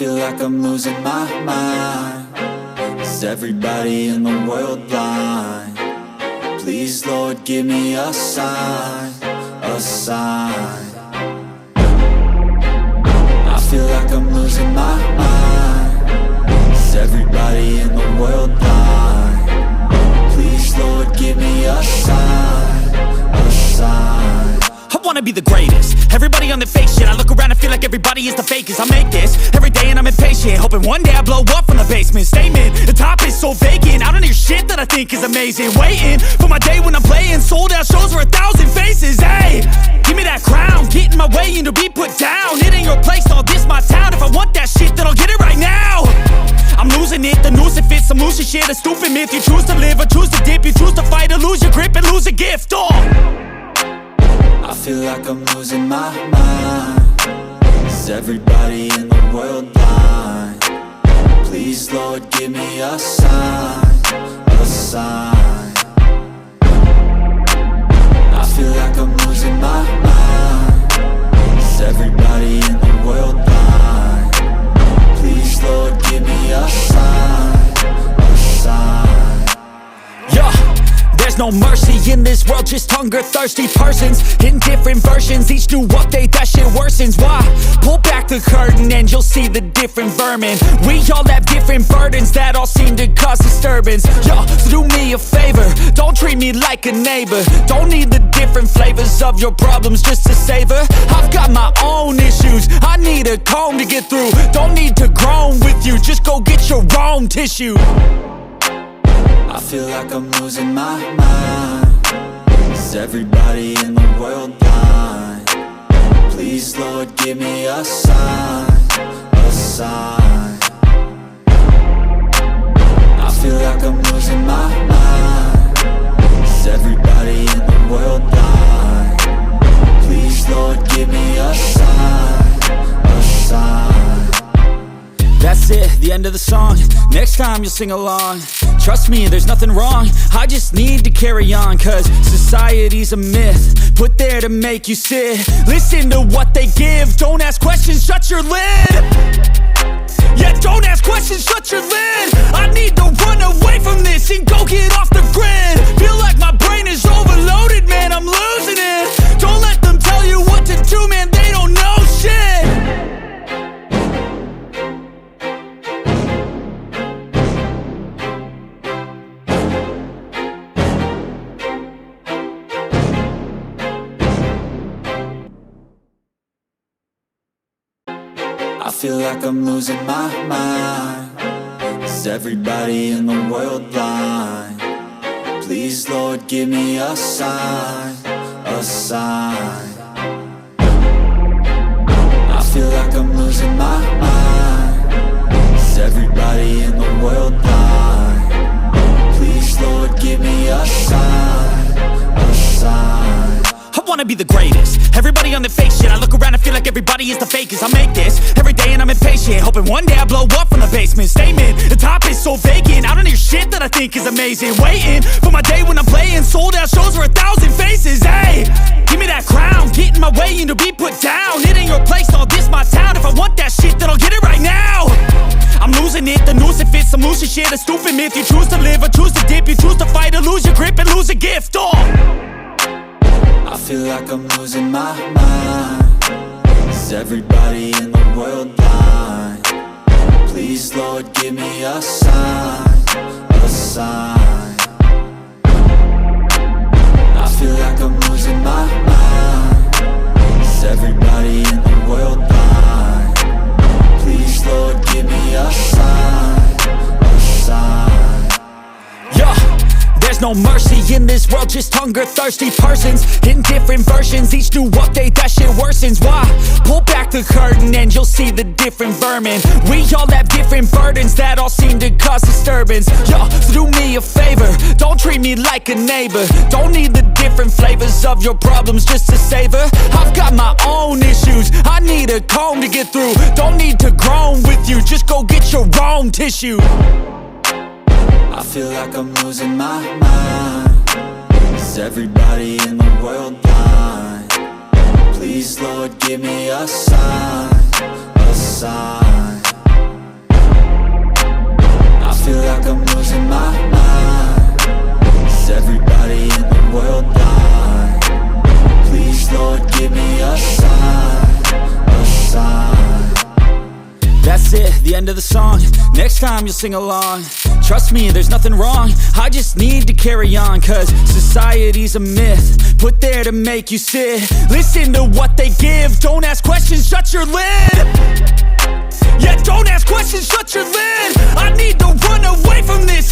feel like I'm losing my mind. Is everybody in the world blind? Please, Lord, give me a sign, a sign. I feel like I'm losing my mind. Is everybody in the world blind? Please, Lord, give me a sign, a sign. I wanna be the greatest. Everybody on the fake shit. I look around and feel like everybody is the fakest. I make this every day and I'm impatient, hoping one day I blow up from the basement. Statement, the top is so vacant. I don't hear shit that I think is amazing. Waiting for my day when I'm playing sold out shows for 1,000 faces. Hey, give me that crown, get in my way and to be put down. It ain't your place, all this my town. If I want that shit, then I'll get it right now. I'm losing it, the noose it fits. I'm losing shit, a stupid myth. You choose to live or choose to dip. You choose to fight or lose your grip and lose a gift. I feel like I'm losing my mind. Is everybody in the world blind? Please, Lord, give me a sign, a sign. I feel like I'm losing my mind. Is everybody in the world blind? Please, Lord, give me a sign, a sign. Yeah. There's no mercy in this world, just hunger-thirsty persons in different versions, each new update, that shit worsens. Why? Pull back the curtain and you'll see the different vermin. We all have different burdens that all seem to cause disturbance. Yo, so do me a favor, don't treat me like a neighbor. Don't need the different flavors of your problems just to savor. I've got my own issues, I need a comb to get through. Don't need to groan with you, just go get your own tissue. I feel like I'm losing my mind. Is everybody in the world blind? Please, Lord, give me a sign, a sign. I feel like I'm losing my mind. Is everybody in the world blind? Please, Lord, give me a sign, a sign. That's it, the end of the song. Next time you'll sing along. Trust me, there's nothing wrong. I just need to carry on, cause society's a myth put there to make you sit. Listen to what they give. Don't ask questions, shut your lid. Yeah, don't ask questions, shut your lid. I need to run away from this and go get off the grid. Feel like my brain is overloaded, man, I'm losing it. Don't let them tell you what to do, man, they don't know shit. I feel like I'm losing my mind. Is everybody in the world blind? Please, Lord, give me a sign, a sign. I feel like I'm losing my mind. Is everybody in the world blind? Please, Lord, give me a sign, a sign. I wanna be the greatest. Everybody on the fake shit. I look around and feel like everybody is the fakest. I make this every day and I'm impatient, hoping one day I blow up from the basement. Statement, the top is so vacant. I don't hear shit that I think is amazing. Waiting for my day when I'm playing sold out shows for 1,000 faces. Hey, give me that crown, get in my way and to be put down. It ain't your place, all this my town. If I want that shit, then I'll get it right now. I'm losing it, the noose it fits. I'm losing shit, a stupid myth. You choose to live or choose to dip. You choose to fight or lose your grip and lose a gift. I feel like I'm losing my mind. Is everybody in the world blind? Please, Lord, give me a sign, a sign. I feel like I'm losing my mind. Is everybody in the world blind? Please, Lord, give me a sign, a sign. Yeah. There's no mercy in this world, just hunger-thirsty persons in different versions, each new update, that shit worsens. Why? Pull back the curtain and you'll see the different vermin. We all have different burdens that all seem to cause disturbance. Yo, so do me a favor, don't treat me like a neighbor. Don't need the different flavors of your problems just to savor. I've got my own issues, I need a comb to get through. Don't need to groan with you, just go get your own tissue. I feel like I'm losing my mind. Is everybody in the world blind? Please, Lord, give me a sign, a sign. feel like I'm losing my mind. Is everybody in the world blind? Please, Lord, give me a sign, a sign. That's it, the end of the song. Next time you'll sing along. Trust me, there's nothing wrong. I just need to carry on, cause society's a myth, put there to make you sit. Listen to what they give. Don't ask questions, shut your lid. Yeah, don't ask questions, shut your lid. I need to run away from this